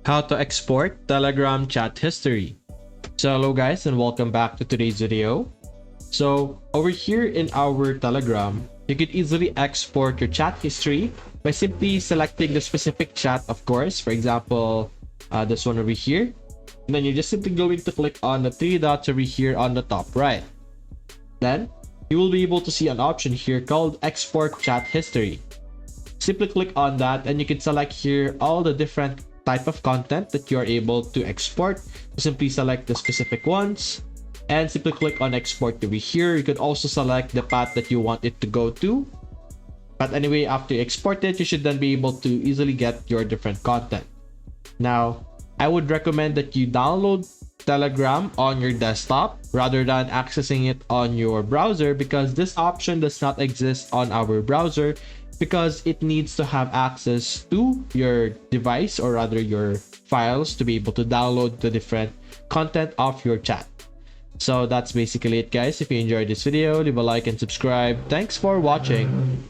How to export Telegram chat history. So hello guys and welcome back to today's video. So over here in our Telegram, you can easily export your chat history by simply selecting the specific chat, of course. For example, this one over here. And then you're just simply going to click on the three dots over here on the top right. Then you will be able to see an option here called Export Chat History. Simply click on that and you can select here all the different type of content that you're able to export. Simply select the specific ones and simply click on export over here. You could also select the path that you want it to go to. But anyway, after you export it, you should then be able to easily get your different content. Now, I would recommend that you download Telegram on your desktop rather than accessing it on your browser, because this option does not exist on our browser because it needs to have access to your device, or rather your files, to be able to download the different content of your chat. So that's basically it, guys. If you enjoyed this video, leave a like and subscribe. Thanks for watching.